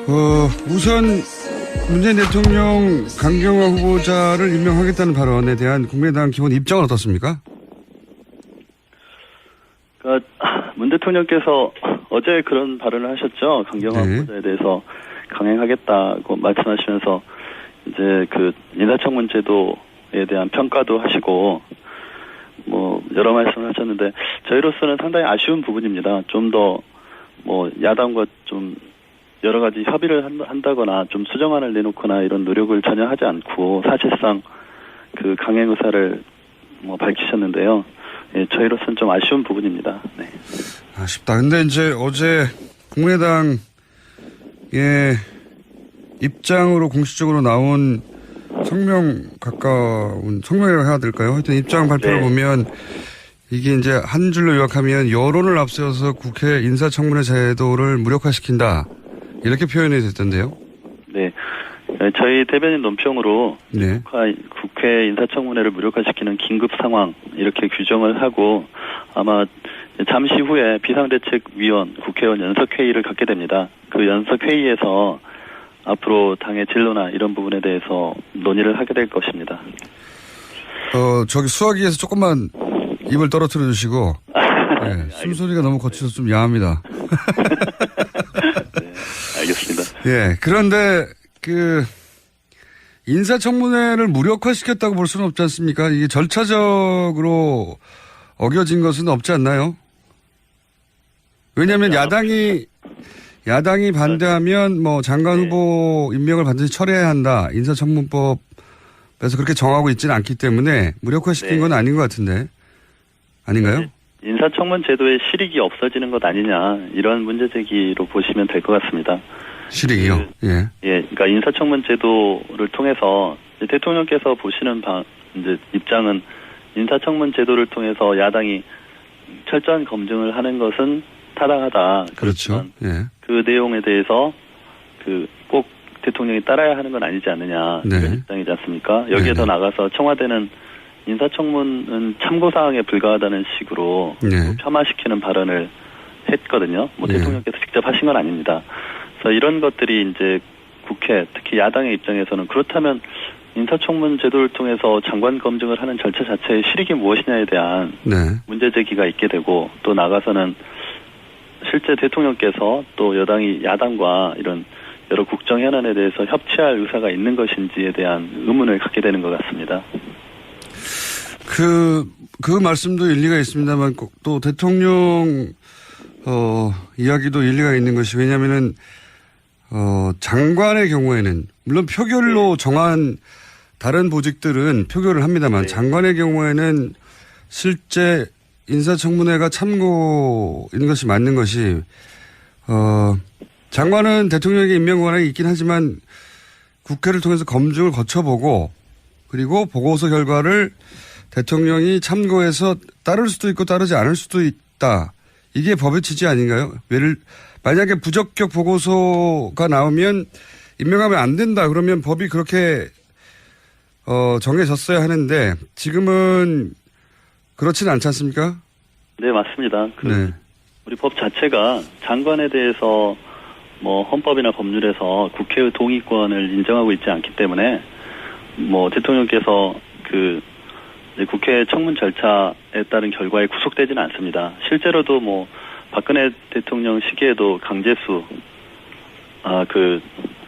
우선 문재인 대통령 강경화 후보자를 임명하겠다는 발언에 대한 국민의당 기본 입장은 어떻습니까? 그러니까 문 대통령께서 어제 그런 발언을 하셨죠. 강경화 후보자에 대해서 강행하겠다고 말씀하시면서 이제 그 인사청문 제도에 대한 평가도 하시고 뭐 여러 말씀을 하셨는데 저희로서는 상당히 아쉬운 부분입니다. 좀 더 뭐 야당과 좀 여러 가지 협의를 한다거나 좀 수정안을 내놓거나 이런 노력을 전혀 하지 않고 사실상 그 강행 의사를 뭐 밝히셨는데요. 예, 저희로서는 좀 아쉬운 부분입니다. 네. 아쉽다. 근데 이제 어제 국민의당의 입장으로 공식적으로 나온 성명이라고 해야 될까요? 하여튼 입장 발표를 보면 이게 이제 한 줄로 요약하면 여론을 앞세워서 국회 인사청문회 제도를 무력화시킨다. 이렇게 표현이 됐던데요. 네. 저희 대변인 논평으로 국회 인사청문회를 무력화시키는 긴급 상황 이렇게 규정을 하고 아마 잠시 후에 비상대책위원 국회의원 연석회의를 갖게 됩니다. 그 연석회의에서 앞으로 당의 진로나 이런 부분에 대해서 논의를 하게 될 것입니다. 저기 수화기에서 조금만 입을 떨어뜨려 주시고 네, 숨소리가 너무 거쳐서 좀 야합니다. 네, 알겠습니다. 예, 그런데 그 인사청문회를 무력화시켰다고 볼 수는 없지 않습니까? 이게 절차적으로 어겨진 것은 없지 않나요? 왜냐하면 야당이 반대하면 뭐 장관 후보 임명을 반드시 철회해야 한다. 인사청문법에서 그렇게 정하고 있지는 않기 때문에 무력화시킨 건 아닌 것 같은데. 아닌가요? 인사청문 제도의 실익이 없어지는 것 아니냐 이런 문제 제기로 보시면 될 것 같습니다. 실익이요? 그러니까 인사청문 제도를 통해서 대통령께서 보시는 이제 입장은 인사청문 제도를 통해서 야당이 철저한 검증을 하는 것은 타당하다. 그렇죠. 그 내용에 대해서 꼭 대통령이 따라야 하는 건 아니지 않느냐 이런 입장이지 않습니까? 여기에 더 나가서 청와대는 인사청문은 참고사항에 불과하다는 식으로 폄하시키는 발언을 했거든요. 뭐 대통령께서 직접 하신 건 아닙니다. 그래서 이런 것들이 이제 국회, 특히 야당의 입장에서는 그렇다면 인사청문 제도를 통해서 장관 검증을 하는 절차 자체의 실익이 무엇이냐에 대한 문제 제기가 있게 되고 또 나가서는 실제 대통령께서 또 야당과 이런 여러 국정 현안에 대해서 협치할 의사가 있는 것인지에 대한 의문을 갖게 되는 것 같습니다. 그 말씀도 일리가 있습니다만 또 대통령 이야기도 일리가 있는 것이 왜냐하면은 장관의 경우에는 물론 표결로 정한 다른 보직들은 표결을 합니다만 장관의 경우에는 실제 인사청문회가 참고인 것이 맞는 것이 장관은 대통령에게 임명 권한이 있긴 하지만 국회를 통해서 검증을 거쳐보고 그리고 보고서 결과를 대통령이 참고해서 따를 수도 있고 따르지 않을 수도 있다. 이게 법의 취지 아닌가요? 만약에 부적격 보고서가 나오면 임명하면 안 된다. 그러면 법이 그렇게 정해졌어야 하는데 지금은 그렇지는 않지 않습니까? 네, 맞습니다. 우리 법 자체가 장관에 대해서 뭐 헌법이나 법률에서 국회의 동의권을 인정하고 있지 않기 때문에 뭐 대통령께서 국회 청문 절차에 따른 결과에 구속되지는 않습니다. 실제로도 뭐 박근혜 대통령 시기에도 강제수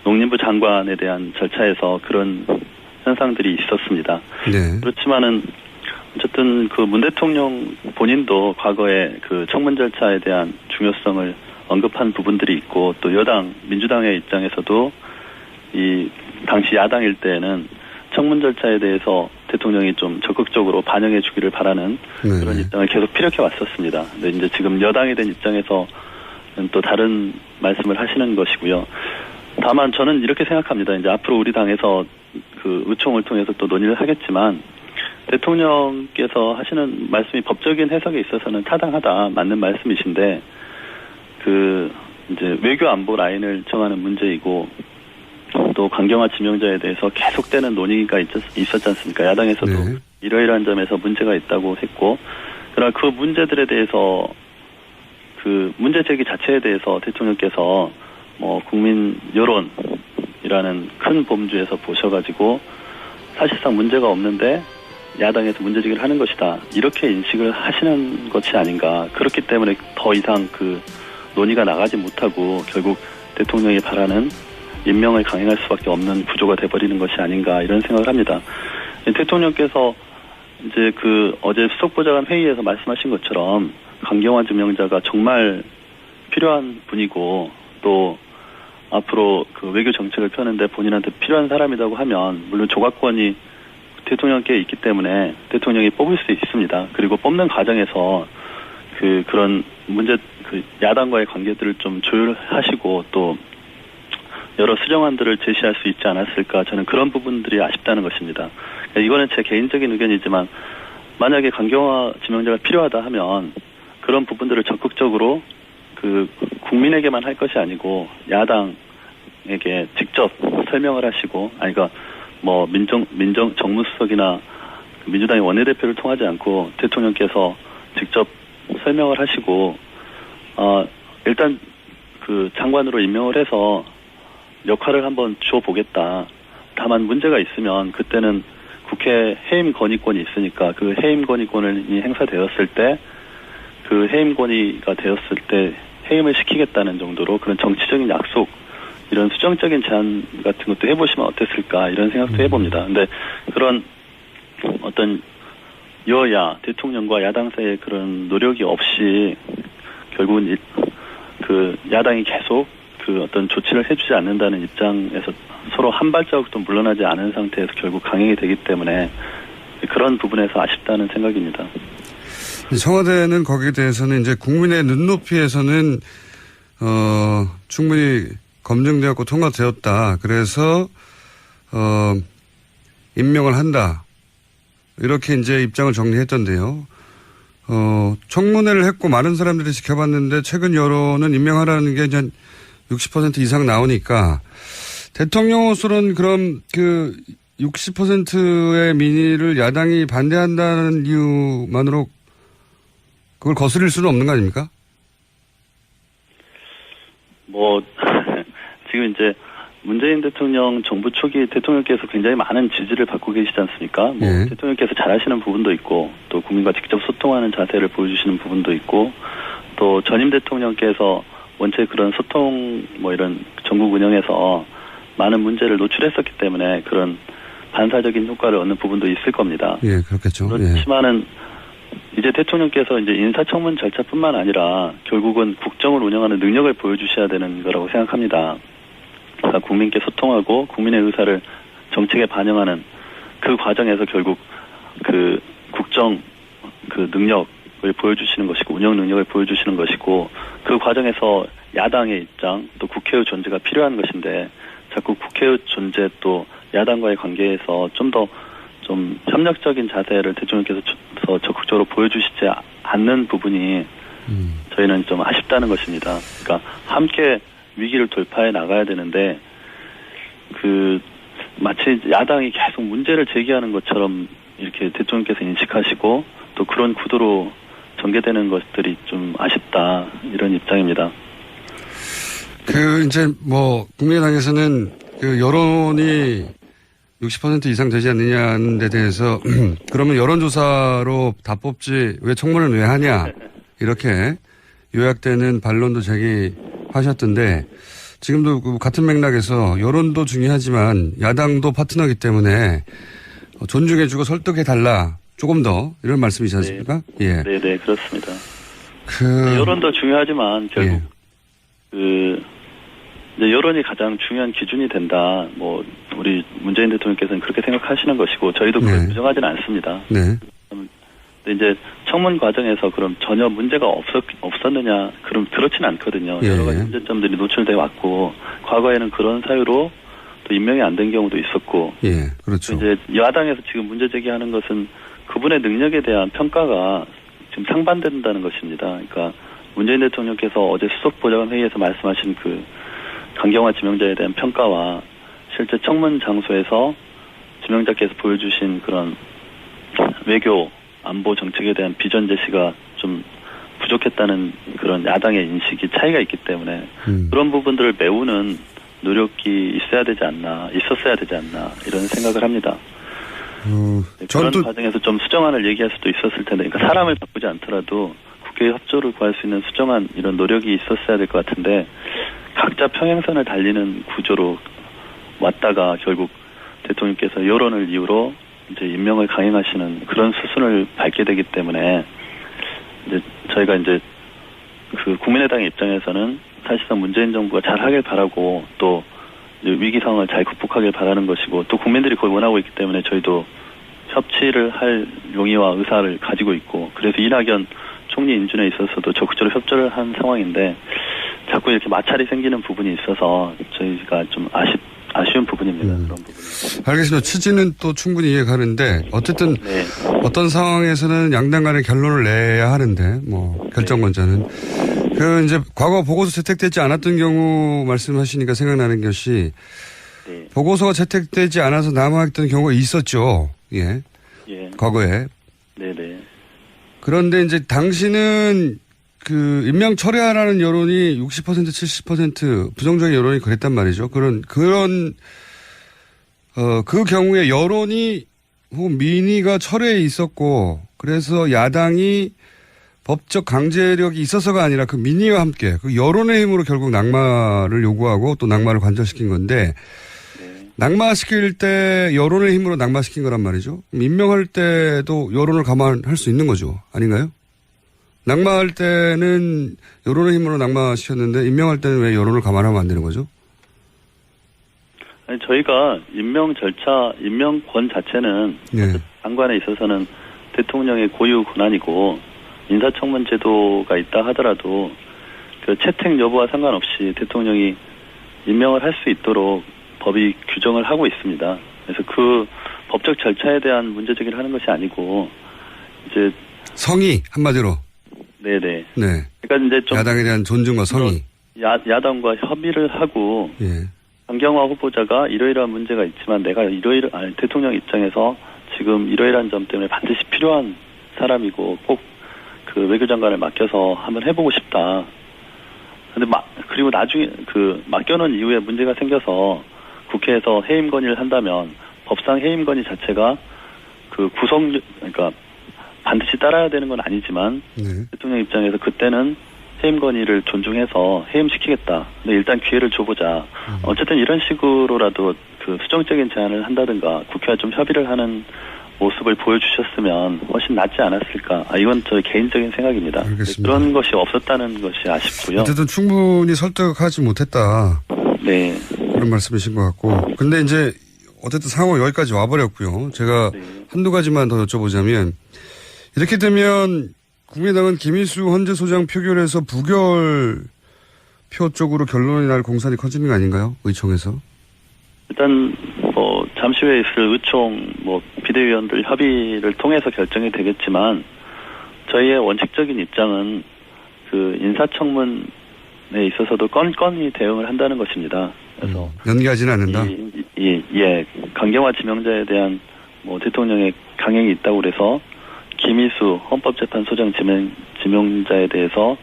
농림부 장관에 대한 절차에서 그런 현상들이 있었습니다. 그렇지만은 어쨌든 문 대통령 본인도 과거에 청문 절차에 대한 중요성을 언급한 부분들이 있고 또 여당 민주당의 입장에서도 당시 야당일 때에는 청문 절차에 대해서 대통령이 좀 적극적으로 반영해 주기를 바라는 그런 입장을 계속 피력해 왔었습니다. 근데 이제 지금 여당이 된 입장에서 또 다른 말씀을 하시는 것이고요. 다만 저는 이렇게 생각합니다. 이제 앞으로 우리 당에서 의총을 통해서 또 논의를 하겠지만 대통령께서 하시는 말씀이 법적인 해석에 있어서는 타당하다, 맞는 말씀이신데 이제 외교 안보 라인을 정하는 문제이고 또 강경화 지명자에 대해서 계속되는 논의가 있었지 않습니까? 야당에서도 이러이러한 점에서 문제가 있다고 했고, 그러나 그 문제들에 대해서 문제 제기 자체에 대해서 대통령께서 국민 여론이라는 큰 범주에서 보셔가지고 사실상 문제가 없는데 야당에서 문제제기를 하는 것이다. 이렇게 인식을 하시는 것이 아닌가. 그렇기 때문에 더 이상 그 논의가 나가지 못하고 결국 대통령이 바라는 임명을 강행할 수밖에 없는 구조가 돼버리는 것이 아닌가 이런 생각을 합니다. 대통령께서 이제 어제 수석보좌관 회의에서 말씀하신 것처럼 강경화 지명자가 정말 필요한 분이고 또 앞으로 외교 정책을 펴는데 본인한테 필요한 사람이라고 하면 물론 조각권이 대통령께 있기 때문에 대통령이 뽑을 수 있습니다. 그리고 뽑는 과정에서 그런 문제 야당과의 관계들을 좀 조율하시고 또 여러 수정안들을 제시할 수 있지 않았을까 저는 그런 부분들이 아쉽다는 것입니다. 이거는 제 개인적인 의견이지만 만약에 강경화 지명자가 필요하다 하면 그런 부분들을 적극적으로 국민에게만 할 것이 아니고 야당에게 직접 설명을 하시고 그러니까 정무수석이나 민주당의 원내대표를 통하지 않고 대통령께서 직접 설명을 하시고 일단 장관으로 임명을 해서 역할을 한번 줘보겠다. 다만 문제가 있으면 그때는 국회 해임 건의권이 있으니까 그 해임 건의권이 행사되었을 때 해임 건의가 되었을 때 해임을 시키겠다는 정도로 그런 정치적인 약속 이런 수정적인 제안 같은 것도 해보시면 어땠을까 이런 생각도 해봅니다. 근데 그런 어떤 여야 대통령과 야당 사이의 그런 노력이 없이 결국은 야당이 계속 어떤 조치를 해주지 않는다는 입장에서 서로 한 발자국도 물러나지 않은 상태에서 결국 강행이 되기 때문에 그런 부분에서 아쉽다는 생각입니다. 청와대는 거기에 대해서는 이제 국민의 눈높이에서는 충분히 검증되었고 통과되었다. 그래서 임명을 한다. 이렇게 이제 입장을 정리했던데요. 청문회를 했고 많은 사람들이 지켜봤는데 최근 여론은 임명하라는 게 이제 60% 이상 나오니까 대통령으로서는 그럼 60%의 민의를 야당이 반대한다는 이유만으로 그걸 거스릴 수는 없는 거 아닙니까? 지금 이제 문재인 대통령 정부 초기 대통령께서 굉장히 많은 지지를 받고 계시지 않습니까? 대통령께서 잘하시는 부분도 있고 또 국민과 직접 소통하는 자세를 보여주시는 부분도 있고 또 전임 대통령께서 원체 그런 소통 이런 전국 운영에서 많은 문제를 노출했었기 때문에 그런 반사적인 효과를 얻는 부분도 있을 겁니다. 예, 그렇겠죠. 그렇지만은 이제 대통령께서 이제 인사청문 절차뿐만 아니라 결국은 국정을 운영하는 능력을 보여주셔야 되는 거라고 생각합니다. 그러니까 국민께 소통하고 국민의 의사를 정책에 반영하는 그 과정에서 결국 국정 능력을 보여주시는 것이고 운영 능력을 보여주시는 것이고 그 과정에서 야당의 입장 또 국회의 존재가 필요한 것인데 자꾸 국회의 존재 또 야당과의 관계에서 좀 더 협력적인 자세를 대통령께서 적극적으로 보여주시지 않는 부분이 저희는 좀 아쉽다는 것입니다. 그러니까 함께 위기를 돌파해 나가야 되는데 마치 야당이 계속 문제를 제기하는 것처럼 이렇게 대통령께서 인식하시고 또 그런 구도로 전개되는 것들이 좀 아쉽다 이런 입장입니다. 이제 국민의당에서는 여론이 60% 이상 되지 않느냐는 데 대해서 그러면 여론조사로 다 뽑지 왜 청문을 왜 하냐 이렇게 요약되는 반론도 제기하셨던데 지금도 같은 맥락에서 여론도 중요하지만 야당도 파트너이기 때문에 존중해주고 설득해달라 조금 더 이런 말씀이지 않습니까? 네, 네 그렇습니다. 여론도 중요하지만 결국 이제 여론이 가장 중요한 기준이 된다. 우리 문재인 대통령께서는 그렇게 생각하시는 것이고 저희도 그걸 부정하지는 않습니다. 네. 근데 이제 청문 과정에서 그럼 전혀 문제가 없었느냐? 그럼 그렇진 않거든요. 여러 가지 문제점들이 노출돼 왔고 과거에는 그런 사유로 또 임명이 안 된 경우도 있었고. 그렇죠. 이제 야당에서 지금 문제 제기하는 것은 그분의 능력에 대한 평가가 지금 상반된다는 것입니다. 그러니까 문재인 대통령께서 어제 수석보좌관 회의에서 말씀하신 강경화 지명자에 대한 평가와 실제 청문 장소에서 지명자께서 보여주신 그런 외교 안보 정책에 대한 비전 제시가 좀 부족했다는 그런 야당의 인식이 차이가 있기 때문에 그런 부분들을 메우는 노력이 있어야 되지 않나, 있었어야 되지 않나 이런 생각을 합니다. 그런 과정에서 좀 수정안을 얘기할 수도 있었을 텐데, 그러니까 사람을 바꾸지 않더라도 국회의 협조를 구할 수 있는 수정안 이런 노력이 있었어야 될 것 같은데 각자 평행선을 달리는 구조로 왔다가 결국 대통령께서 여론을 이유로 이제 임명을 강행하시는 그런 수순을 밟게 되기 때문에 이제 저희가 이제 그 국민의당 입장에서는 사실상 문재인 정부가 잘 하길 바라고 또 위기 상황을 잘 극복하길 바라는 것이고 또 국민들이 그걸 원하고 있기 때문에 저희도 협치를 할 용의와 의사를 가지고 있고 그래서 이낙연 총리 인준에 있어서도 적극적으로 협조를 한 상황인데 자꾸 이렇게 마찰이 생기는 부분이 있어서 저희가 좀 아쉬운 부분입니다. 그런 부분. 알겠습니다. 취지는 또 충분히 이해가는데 어쨌든 네. 어떤 상황에서는 양당 간의 결론을 내야 하는데 뭐 결정권자는 그 이제 과거 보고서 채택되지 않았던 경우 말씀하시니까 생각나는 것이 네. 보고서가 채택되지 않아서 남아있던 경우가 있었죠. 예. 과거에. 네네. 그런데 이제 당시는 그 임명 철회하라는 여론이 60% 70% 부정적인 여론이 그랬단 말이죠. 그 경우에 여론이 혹은 민의가 철회에 있었고 그래서 야당이 법적 강제력이 있어서가 아니라 그 민의와 함께 그 여론의 힘으로 결국 낙마를 요구하고 또 낙마를 관철시킨 건데 낙마시킬 때 여론의 힘으로 낙마시킨 거란 말이죠. 임명할 때도 여론을 감안할 수 있는 거죠. 아닌가요? 낙마할 때는 여론의 힘으로 낙마시켰는데 임명할 때는 왜 여론을 감안하면 안 되는 거죠? 아니, 저희가 임명 절차, 임명권 자체는 네. 장관에 있어서는 대통령의 고유 권한이고 인사청문 제도가 있다 하더라도 그 채택 여부와 상관없이 대통령이 임명을 할 수 있도록 법이 규정을 하고 있습니다. 그래서 그 법적 절차에 대한 문제 제기를 하는 것이 아니고 이제 성의 한마디로. 네네. 네. 그러니까 이제 좀 야당에 대한 존중과 성의. 야당과 협의를 하고 예. 강경화 후보자가 이러이러한 문제가 있지만 내가 대통령 입장에서 지금 이러이러한 점 때문에 반드시 필요한 사람이고 꼭 그 외교장관을 맡겨서 한번 해보고 싶다. 근데 그리고 나중에 그 맡겨놓은 이후에 문제가 생겨서 국회에서 해임 건의를 한다면 법상 해임 건의 자체가 그 그러니까 반드시 따라야 되는 건 아니지만 대통령 입장에서 그때는 해임 건의를 존중해서 해임시키겠다. 근데 일단 기회를 줘보자. 어쨌든 이런 식으로라도 그 수정적인 제안을 한다든가 국회와 좀 협의를 하는 모습을 보여주셨으면 훨씬 낫지 않았을까. 이건 저의 개인적인 생각입니다. 알겠습니다. 그런 것이 없었다는 것이 아쉽고요. 어쨌든 충분히 설득하지 못했다. 네. 그런 말씀이신 것 같고. 근데 이제 어쨌든 상황이 여기까지 와버렸고요. 제가 한두 가지만 더 여쭤보자면 이렇게 되면 국민의당은 김희수 헌재소장 표결에서 부결표 쪽으로 결론이 날 공산이 커지는 거 아닌가요? 의총에서. 일단 잠시 후에 있을 의총 비대위원들 협의를 통해서 결정이 되겠지만 저희의 원칙적인 입장은 그 인사청문에 있어서도 건건히 대응을 한다는 것입니다. 그래서 연기하지는 않는다. 강경화 지명자에 대한 대통령의 강행이 있다고 그래서 김희수 헌법재판소장 지명자에 대해서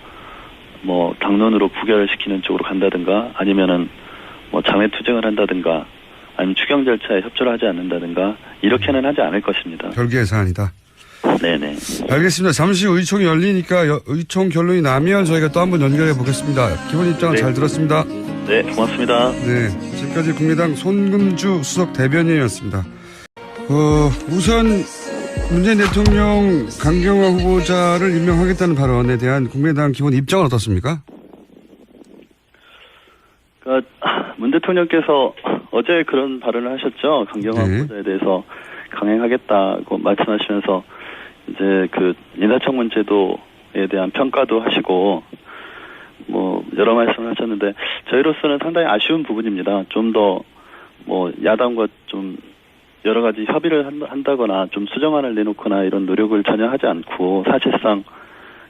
당론으로 부결을 시키는 쪽으로 간다든가 아니면은 장외 투쟁을 한다든가 아니면 추경 절차에 협조를 하지 않는다든가 이렇게는 하지 않을 것입니다. 별개의 사안이다. 네네. 알겠습니다. 잠시 후 의총이 열리니까 의총 결론이 나면 저희가 또 한번 연결해 보겠습니다. 기본 입장은 잘 들었습니다. 네, 고맙습니다. 네, 지금까지 국민의당 손금주 수석 대변인이었습니다. 우선 문재인 대통령 강경화 후보자를 임명하겠다는 발언에 대한 국민의당 기본 입장은 어떻습니까? 문 대통령께서 어제 그런 발언을 하셨죠. 강경화 후보자에 대해서 강행하겠다고 말씀하시면서 이제 그 인사청문 제도에 대한 평가도 하시고 여러 말씀을 하셨는데 저희로서는 상당히 아쉬운 부분입니다. 좀 더 야당과 좀 여러 가지 협의를 한다거나 좀 수정안을 내놓거나 이런 노력을 전혀 하지 않고 사실상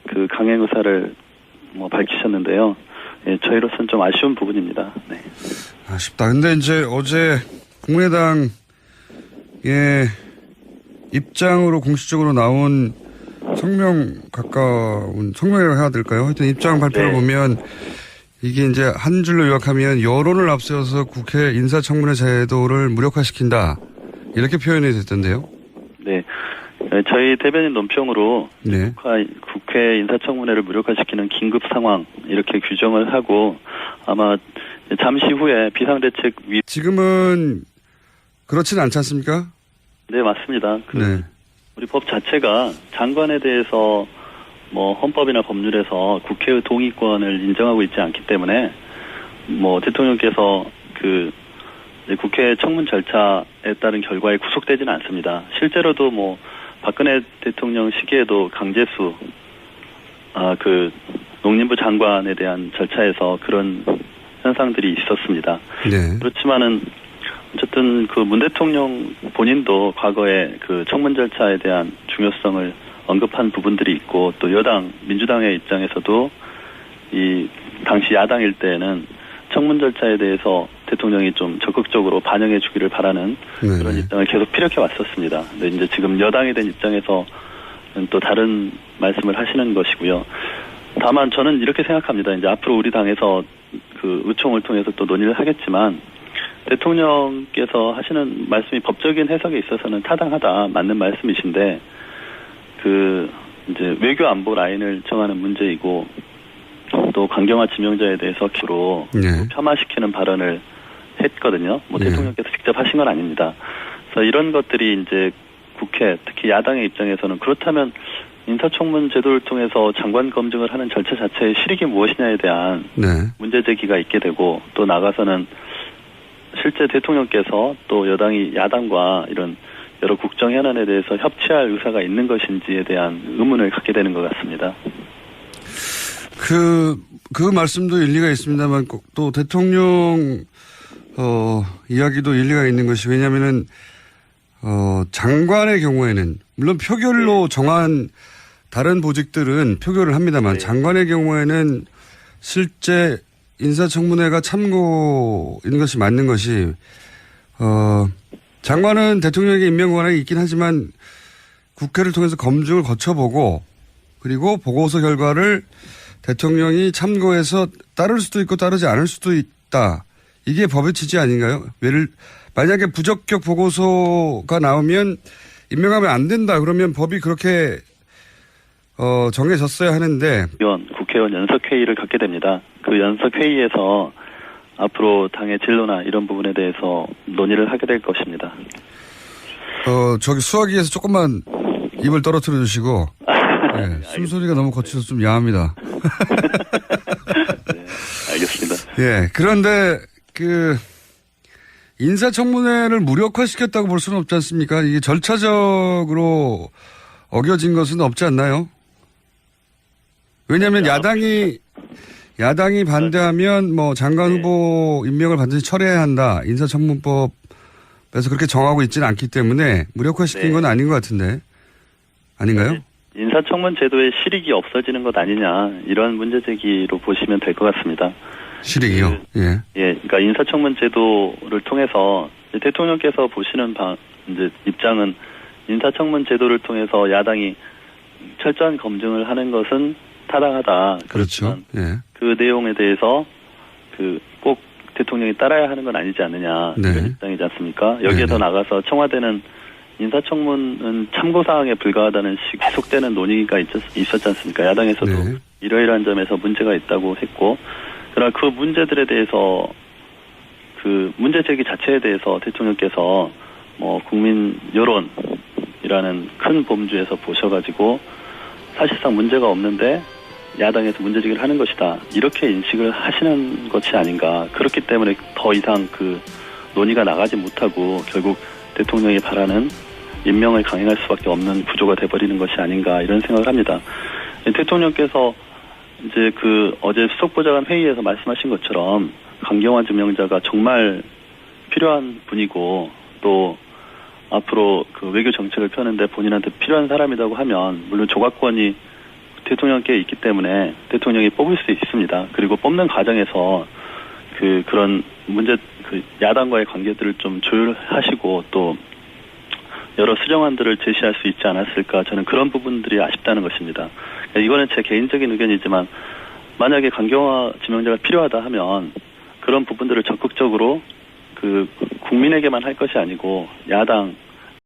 그 강행 의사를 밝히셨는데요. 예, 저희로서는 좀 아쉬운 부분입니다. 네. 아쉽다. 근데 이제 어제 국민의당의 입장으로 공식적으로 나온 성명 가까운 성명이라고 해야 될까요? 하여튼 입장 발표를 보면 이게 이제 한 줄로 요약하면 여론을 앞세워서 국회 인사청문회 제도를 무력화시킨다. 이렇게 표현이 됐던데요. 네. 저희 대변인 논평으로 네. 국회 인사청문회를 무력화시키는 긴급 상황 이렇게 규정을 하고 아마 잠시 후에 비상대책 지금은 그렇진 않지 않습니까? 네, 맞습니다. 네. 우리 법 자체가 장관에 대해서 뭐 헌법이나 법률에서 국회의 동의권을 인정하고 있지 않기 때문에 뭐 대통령께서 그 국회 청문 절차에 따른 결과에 구속되지는 않습니다. 실제로도 뭐 박근혜 대통령 시기에도 강제수 그 농림부 장관에 대한 절차에서 그런 현상들이 있었습니다. 네. 그렇지만은 어쨌든 그 문 대통령 본인도 과거에 그 청문 절차에 대한 중요성을 언급한 부분들이 있고 또 여당 민주당의 입장에서도 이 당시 야당일 때는 청문 절차에 대해서 대통령이 좀 적극적으로 반영해 주기를 바라는 그런 입장을 계속 피력해 왔었습니다. 근데 이제 지금 여당이 된 입장에서 또 다른 말씀을 하시는 것이고요. 다만 저는 이렇게 생각합니다. 이제 앞으로 우리 당에서 그 의총을 통해서 또 논의를 하겠지만 대통령께서 하시는 말씀이 법적인 해석에 있어서는 타당하다 맞는 말씀이신데 그 이제 외교 안보 라인을 정하는 문제이고 또 강경화 지명자에 대해서 기로 폄하시키는 발언을 했거든요. 뭐 대통령께서 직접 하신 건 아닙니다. 그래서 이런 것들이 이제 국회 특히 야당의 입장에서는 그렇다면 인사청문 제도를 통해서 장관 검증을 하는 절차 자체의 실익이 무엇이냐에 대한 문제 제기가 있게 되고 또 나가서는 실제 대통령께서 또 여당이 야당과 이런 여러 국정 현안에 대해서 협치할 의사가 있는 것인지에 대한 의문을 갖게 되는 것 같습니다. 그 말씀도 일리가 있습니다만 또 대통령 이야기도 일리가 있는 것이 왜냐하면은 장관의 경우에는 물론 표결로 정한 다른 보직들은 표결을 합니다만 장관의 경우에는 실제 인사청문회가 참고인 것이 맞는 것이 장관은 대통령에게 임명 권한이 있긴 하지만 국회를 통해서 검증을 거쳐보고 그리고 보고서 결과를 대통령이 참고해서 따를 수도 있고 따르지 않을 수도 있다. 이게 법의 취지 아닌가요? 만약에 부적격 보고서가 나오면 임명하면 안 된다. 그러면 법이 그렇게 정해졌어야 하는데 국회의원 연석회의를 갖게 됩니다. 그 연석회의에서 앞으로 당의 진로나 이런 부분에 대해서 논의를 하게 될 것입니다. 저기 수화기에서 조금만 입을 떨어뜨려 주시고 네, 숨소리가 너무 거쳐서 좀 야합니다. 네, 알겠습니다. 예, 그런데 인사청문회를 무력화시켰다고 볼 수는 없지 않습니까? 이게 절차적으로 어겨진 것은 없지 않나요? 왜냐하면 야당이 반대하면 뭐 장관 후보 임명을 반드시 철회해야 한다. 인사청문법에서 그렇게 정하고 있지는 않기 때문에 무력화시킨 건 아닌 것 같은데 아닌가요? 인사청문 제도의 실익이 없어지는 것 아니냐 이런 문제 제기로 보시면 될 것 같습니다. 실익이요? 예. 그러니까 인사청문 제도를 통해서 대통령께서 보시는 이제 입장은 인사청문 제도를 통해서 야당이 철저한 검증을 하는 것은 타당하다. 그렇죠. 예. 그 내용에 대해서 꼭 대통령이 따라야 하는 건 아니지 않느냐 이런 입장이지 않습니까? 여기에 더 나가서 청와대는 인사청문은 참고사항에 불과하다는 계속되는 논의가 있었지 않습니까? 야당에서도 이러이러한 점에서 문제가 있다고 했고 그러나 그 문제들에 대해서 그 문제 제기 자체에 대해서 대통령께서 뭐 국민 여론이라는 큰 범주에서 보셔가지고 사실상 문제가 없는데 야당에서 문제 제기를 하는 것이다. 이렇게 인식을 하시는 것이 아닌가. 그렇기 때문에 더 이상 그 논의가 나가지 못하고 결국 대통령이 바라는 임명을 강행할 수밖에 없는 구조가 돼버리는 것이 아닌가 이런 생각을 합니다. 대통령께서 이제 어제 수석보좌관 회의에서 말씀하신 것처럼 강경화 지명자가 정말 필요한 분이고 또 앞으로 그 외교 정책을 펴는데 본인한테 필요한 사람이라고 하면 물론 조각권이 대통령께 있기 때문에 대통령이 뽑을 수 있습니다. 그리고 뽑는 과정에서 그런 문제 야당과의 관계들을 좀 조율하시고 또 여러 수정안들을 제시할 수 있지 않았을까, 저는 그런 부분들이 아쉽다는 것입니다. 이거는 제 개인적인 의견이지만 만약에 강경화 지명자가 필요하다 하면 그런 부분들을 적극적으로 그 국민에게만 할 것이 아니고 야당